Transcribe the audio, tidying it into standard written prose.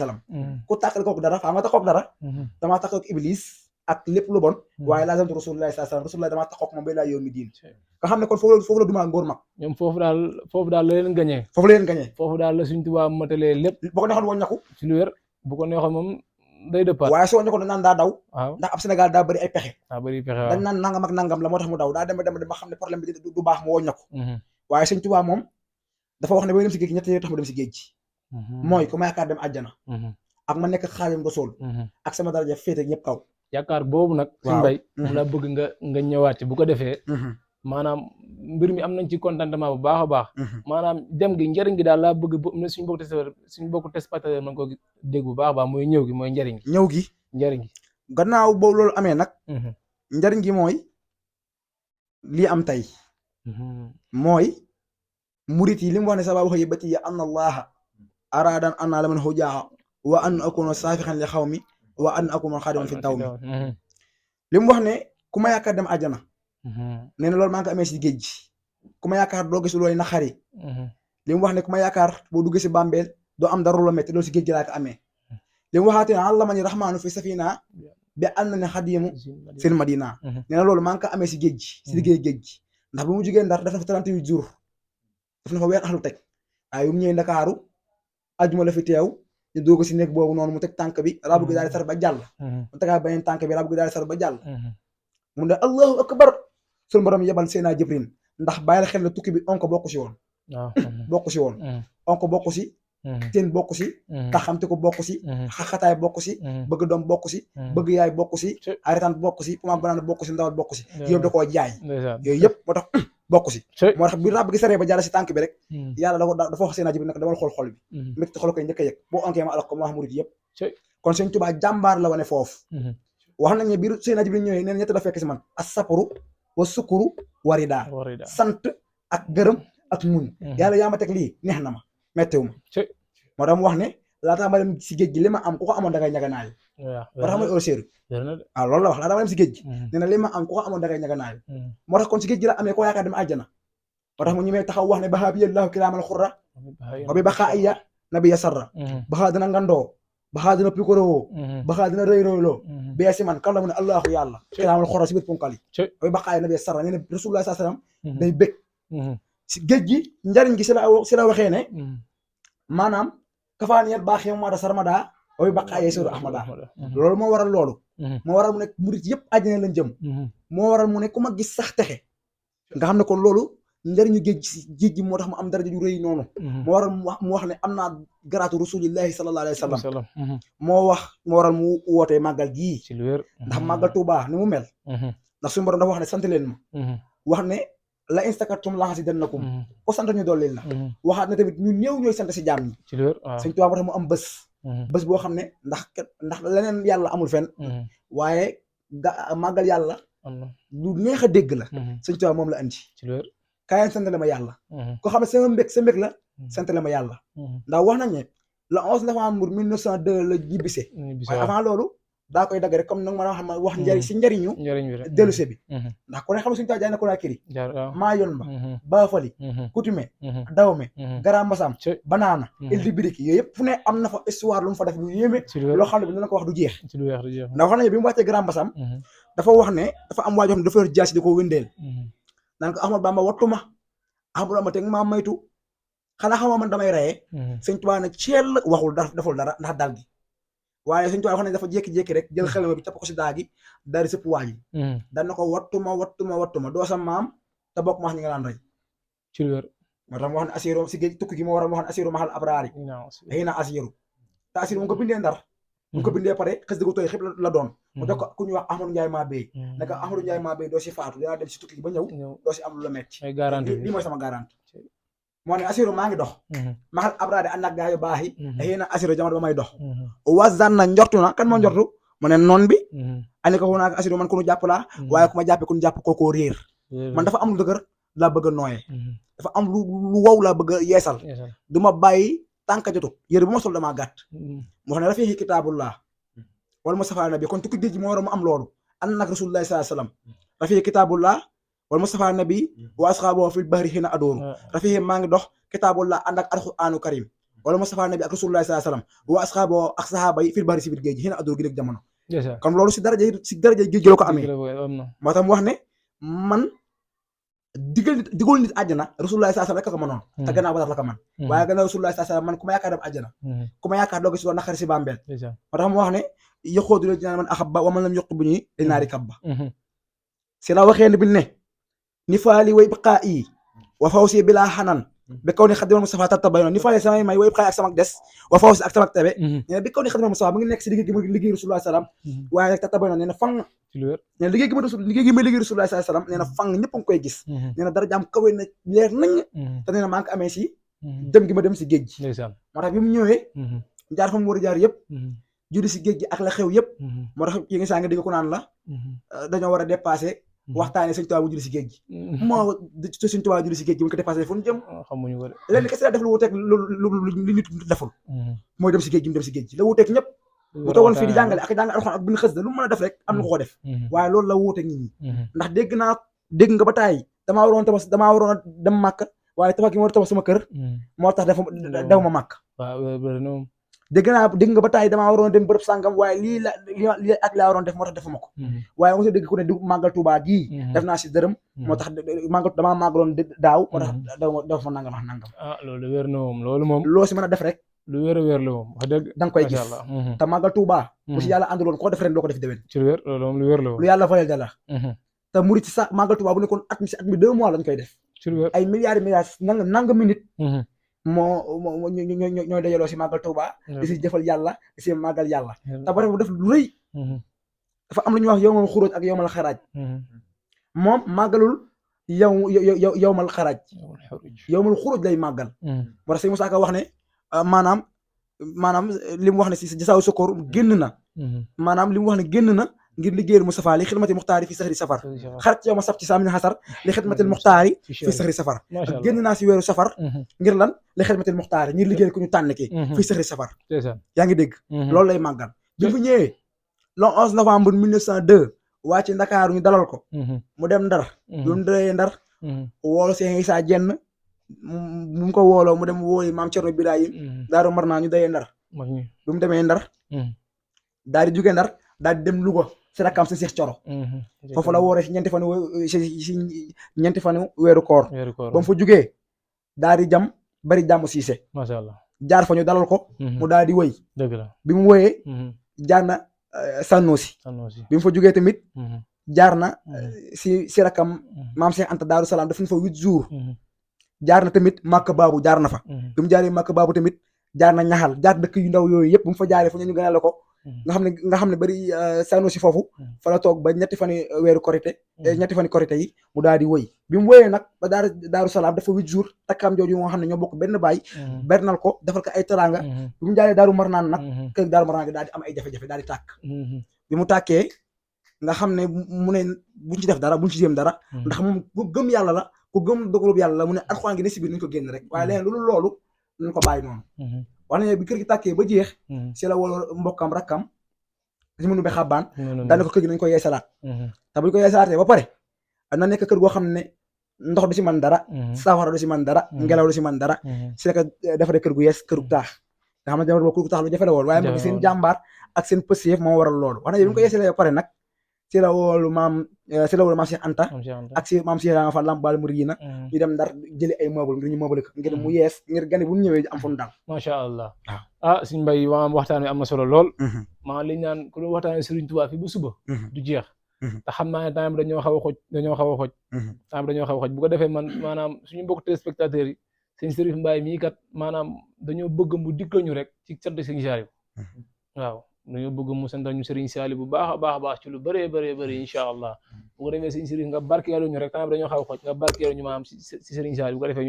salaam ku tàqal kook dara faa nga taxook dara damaa taxook iblis ak lépp lu bon waaye laazamtu rasulullahi sallallahu alayhi wasallam rasulullahi damaa taxook moom bay laa yow mi diin nga xam ne kon foofu la dumaa ngóor mag ñoom foofu daal la leen gañee foofu daal la Sëriñ Tuubaa matalee lépp boo ko neexoon woon ñaku ci lu wér bu ko neexoon moom day dëppaat waaye soo ñakoon naan daa daw waaw ndax ab Sénégal daa bëri ay pexe waaw dañ naan nangam ak nangam la moo tax mu daw daa dem ba xam ne problème bi du baax mu woñña ko waaye Sëriñ Tuubaa moom dafa wax ne bay dem si géej gi ñett yi tax ma dem si géej gi mooy ku ma yaakaar dem àjjana ak ma nekk Xaadimu Rasuul ak sama daraja féete ñëpp kaw yaakaar boobu nag suñu mbay moom laa bëgg nga ñëwaat ci bu ko defee maanaam mbir mi am nañ ci contentement bu baax a baax maanaam dem gi njëriñ gi daal laa bëgg suñu bokk téléspectateur man ko dégg bu baax a baax mooy ñëw gi mooy njëriñ gi njëriñ gi gannaaw boobu loolu amee nag njëriñ gi mooy lii am tey mooy murit yi li mu wax ne sababu haybati ya anna allaha aradan anna laman hujaa wa an akuna saafixan li xaw mi wa an akuna xaadiman fi taw mi li mu wax ne ku ma yaakaar dem àjjana nee na loolu maa ngi ko amee si géej gi ku ma yaakaar doo gis looy naxari li mu wax ne ku ma yaakaar boo duggee si bàmbeel doo am dara lu la metti loolu si géej gi laa ko amee li mu waxaatee ne allamani rahmaanu fi safina bi ànd na ne xadimu fil madina nee na loolu maa ngi ko amee si géej gi si liggéey géej gi ndax bu mu jugee Ndar def na fa 38 jours def na fa weer axlu teg waaye bu mu ñëwee Ndakaaru ajuma la fi teew ñu dugg si nekk boobu noonu mu teg tànk bi rabu gi daal di sar ba jàll mu tegaat beneen tànk bi rabu gi daal di sar ba jàll mu ne allahu akbar sunu borom yebal Seydina Jibril ndax bàyyil xel la tukki bi onko bokku si woon onko bokku si teen bokku si taxamte ko bokku si xaxataay bokku si bëgg doom bokku si bëgg yaay bokku si aritaan bokku si puma banaan bokku si ndawal bokku si yëpp da koo jaay yooyu yëpp moo tax bokku si moo tax bi rab gi saree ba jàll si tànk bi rek yàlla dafa wax Seydina Jibril nag dama xool xol bi métti xol koy njëkk a yëg boo onkee ma alak ko ma wax murid yëpp kon Sëñ Tuubaa jàmbaar la wane foofu wax nañ ne biir Seydina Jibril ñëwee neen ñett da fekk si man as saparu wa sukuru warida sant ak gërëm ak muñ yàlla yaa ma teg lii neex na ma mettewu ma moo tax mu wax ne laataa ma dem si géej gi li ma am ku ko amoon da ngay ñaganaayu moo tax mooy séeru waaw loolu la wax laataa ma dem si géej gi nee na li ma am ku ko amoon da ngay ñaganaayu moo tax kon si géej gi la amee koo yaakaar dem àjjana moo tax mu ñemee taxaw wax ne baxaa bi yallaahu kiraamal xurra wa bi baxaa iya nabiya sarra baxaa dina ngandoo baxaa dina pikorowoo baxaa dina rëy rëyloo bee si man kan la mu ne allahu yàlla kiraamal xurra si biir ponkal yi wa bi baxaa iya nabiya sarra nee na rasulullah sallam day bég si géej gi njariñ gi si la waxee ne maanaam kafaaniyat baax yi ma da sarmada way baqaa yee suru ahmada loolu moo waral loolu moo waral mu ne murit yëpp àjjana lañ jëm moo waral mu ne ku ma gis sax texe nga xam ne kon loolu njariñu géej gi moo tax mu am daraja ju rëy noonu moo waral mu wax ne am naa garaatu rasulillahi sallallahu alayhi wa sallam moo waral mu wootee màggal gii ndax màggal Tuubaa ni mu mel ndax suñu borom dafa wax ne sant leen ma wax ne la instakatum la azidannakum ko sant ñu dooleel la waxaat na tamit ñu néew ñooy sant si jaam ñi Sëñ Tuubaa moo tax mu am bés boo xam ne ndax leneen yàlla amul fenn waaye màggal yàlla lu neex a dégg la Sëñ Tuubaa moom la andi kaayeen sant la ma yàlla ko xam ne sama mbég sa mbég la sant la ma yàlla ndax wax nañ ne le 11 novembre 1902 la ñibbise waaye avant loolu daa koy dagg rek comme nag ma xam wax njariñ si njariñu dellusé bi ndax ku ne xam ne Sëñ Tuubaa jaay na ko naa kiri maa yoon ba baafali coutume dawme Grand Bassam banaana île du Biriki yooyu yëpp fu ne am na fa histoire lu mu fa def lu yéeme loo xam ne bi dina ko wax du jeex ndax wax nañu bi mu wàccee Grand Bassam dafa wax ne dafa am waajoo xam ne dafa yor jaasi di ko wëndeel naan ko Ahmadu Bamba wattuma Ahmadu Bamba teg maa maytu xanaa xamoo man damay reyee Sëñ Tuubaa nag ceel waxul dara deful dara ndax dal gi waaye Sëñ Tuubaa wax ne dafa jékki-jékki rek jël xelma bi capp ko si daa gi daal di sëpp waaji dan na ko wattuma doo sa maam te bokk maax ñi nga daan rey ci lu wér moo tax mu wax ne asiru si géej tukki gi moo waral mu wax ne asiru mahal abraari xëy na asiru te asiru mu ko bindee Ndar mu ko bindee pare xës dëggu tooy xëpp la doon mu jox ko ku ñuy wax Ahmadou Ndiaye maa béy ne ko Ahmadou Ndiaye maa béy doo si faatu dinaa dem si tukki gi ba ñëw doo si am lu la metti lii mooy sama garanti moo ne asiru maa ngi dox maxal abraade ànd ak gaa yu baax yi xëy na asiru jamono ba may dox wazan na njortu na kan moo njortu mu ne noon bi ani ko xu naak asiru man ku nu jàpp laa waaye ku ma jàppe ku nu jàpp kookoo réer man dafa am lu dëgër laa bëgg a nooyee dafa am lu wow laa bëgg a yeesal du ma bàyyi tànka jotu yére bu ma sol damaa gàtt mu wax ne rafihi kitaabullah wala Mustafa nabi kon tukki géej gi moo war a mu am loolu ànd nag rasulullahi sallallahu alayhi wasallam rafihi kitaabullah wal Mustafa nabi wa asxaaboo fil bahri hina adooru rafihi maa ngi dox kitaabullah ànd ak alquraanu karim wala Mustafa nabi ak rasulullah sallallahu alayhi wasallam wa asxaabo ak saxaaba yi fil bahri si biir géej gi xëy na adduna gi léegi jamono comme loolu si daraja géej gi la ko amee moo tax mu wax ne man digul nit àjjana rasulullah sallallahu alayhi wasallam rek ko mënoon te gannaaw ba tax la ko man waaye gannaaw rasulullah sallallahu alayhi wasallam man ku ma yaakaar dem àjjana ku ma yaakaar doo gis loo naqari si bàmbeel moo tax mu wax ne yoxoodu la dinaa man axabba wa man lam yoqu bu ñuy li naari kabba si la waxee ne bi ne ni faali way baqaa yi wa fawsi bilaa xanan bi kaw ni xadimal Mustafa tattabaynoon ni faali samay may way baqaa ak samak des wa fawsi ak samak tebe nee na bi kaw ni xadimal Mustafa mu ngi nekk si liggéey gi mu liggéey rasulullah sallam waaye rek tattabaynoon nee na fang nee na liggéey gi ma liggéey rasulullah sallam nee na fang ñëpp a ngi koy gis nee na dara jaam kawe na leer nañ te nee na maa ngi ko amee si dem gi ma dem si géej gi moo tax bi mu ñëwee jaar fa mu war a jaar yëpp judi si géej gi ak la xew yëpp moo tax yi nga saa nga dégg ko naan la dañoo war a dépassé waxtaane Sëñ Tuubaa bu julli si géej gi moo Sëñ Tuubaa julli si géej gi bu ñu ko dépassé fu ñu jëm xamuñu ko léegi kese la def lu wuteeg li nit deful mooy dem si géej gi mu dem si géej gi la wuteeg ñëpp bu toogoon fii di jàngale ak jàngale alxuraan ak bind xës da lu mu mën a def rek am na ko def waaye loolu la wuteeg nit ñi ndax dégg nga ba taay damaa waroon a dem màkk waaye tabax gi ma war a tabax sama kër moo tax daw ma màkk dégg nga ba taay damaa waroon a dem bërëb sàngam waaye lii ak laa waroon def moo tax defuma ko waaye mos a dégg ku ne di màggal Tuubaa gii def naa si dërëm moo tax damaa màggaloon daaw moo tax def ma nangam wax nangam loolu wér na moom loolu moom loo si mën a def rek lu wér a wér la moom wax dëgg da nga koy gis te màggal Tuubaa bu si yàlla ànduloon koo def ren doo ko def déwén ci wér loolu moom lu wér la moom lu yàlla valel da la te murit si sax màggal Tuubaa bu nekkoon at mi 2 mois lañ koy def ci wér ay milliards nanga minute moo ñooy dajaloo si màggal Tuubaa di si jëfal yàlla di si màggal yàlla te ba def lu rëy dafa am lu ñuy wax yowmal xuruj ak yowmal xaraaj moom màggalul yowmal xaraaj yowmal xuruj lay màggal moo tax sëñ Musaa Ka wax ne maanaam li mu wax ne si jasaaw sukkur génn na maanaam li mu wax ne génn na ngir liggéeyal Mustafa li xidmati muxtaari fi saxri safar xarat yow ma saf ci saamin xasar li xidmatil muxtaari fi saxri safar génn naa si weeru safar ngir lan li xidmatil muxtaari ngir liggéeyal ku ñu tànn ki fi saxri safar yaa ngi dégg loolu lay màggal bi mu ñëwee le 11 novembre 1902 waa ci Ndakaaru ñu dalal ko mu dem Ndar bi mu dee Ndar woolu Seex Isaa Jenn mu mu ko wooloo mu dem wooyi maam Cerno Birahim Daaru Marnaan ñu dayee Ndar bi mu demee Ndar daal di jógee Ndar daal di dem Louga si rakkam si Seex Coro foofu la wooree si ñeenti fanu weeru koor ba mu fa jógee daal di jam bari jàmm siise macha allah jaar fa ñu dalal ko mu daal di wëy dëgg la bi mu wëyee jaar na Sànnoosi bi mu fa jógee tamit jaar na si rakkam maam Seex Anta Daaru Salaam def na fa 8 jours jaar na tamit Màkka Baabu jaar na fa bi mu jaaree Màkka Baabu tamit jaar na ñaxal jaar dëkk yu ndaw yooyu yëpp bu mu fa jaaree fu ñu gënal la ko nga xam ne bari Sànnoosi foofu fa la toog ba ñetti fani weeru korité ñetti fani korité yi mu daal di wëy bi mu wëyee nag ba Daaru Salaam dafa 8 jours takkam jooju moo xam ne ñoo bokk benn baay bernal ko defal ko ay teraanga bi mu jaaree Daaru Marnaan nag kër Daaru Marnaan gi daal di am ay jafe-jafe daal di tàkk bi mu tàkkee nga xam ne mu ne buñ ci def dara buñ ci jéem dara ndax moom ku gëm yàlla la ku gëm dogalub yàlla la mu ne alxuraan gi ne si biir nañu ko génn rek waaye leneen loolu nañ ko bàyyi noonu wax nañu bi kër gi tàkkee ba jeex si la woo mbokkam rakkam si mënu be xabbaan daane ko kër gi nañ ko yeesalaat te buñ ko yeesalaatee ba pare na nekk kër goo xam ne ndox du si man dara safara du si man dara ngelaw du si man dara si la ko defaree kër gu yees kër gu taax nga xam ne jamono boobu kër gu taax lu jafe la woon waaye moom seen jàmbaar ak seen pësiyëf moo waral loolu wax nañu bi ñu ko yeesalee ba pare nag si la woolu maam Cheikh Anta ak si maam Cheikh Fall Lamp Baal Muriina ñu dem Ndar jëli ay meuble ngir ñu meuble ko ngir mu yees ngir gane bu ñu ñëwee am fu mu dal macha allah Sëñ Mbay maam waxtaan wi am na solo lool maa li ñaan ku ñu waxtaanee Sëriñ Tuubaa fii bu suba du jeex te xam naa ne temps bi dañoo xaw a xoj bu ko defee man maanaam suñu mbokk téléspectateurs yi sëñ Sërif Mbaye mii kat maanaam dañoo bëgg mu dikkal ñu rek ci sant Sëriñ Saaliw waaw dañoo bëgg mu santal ñu Sëriñ Saaliw bu baax a baax ci lu bëree bëri incha allah bu ko defee sëñ Sërif nga barkeelu ñu rek temps bi dañoo xaw a xoj nga barkeelu ñu maanaam si Sëriñ Saaliw bu ko defee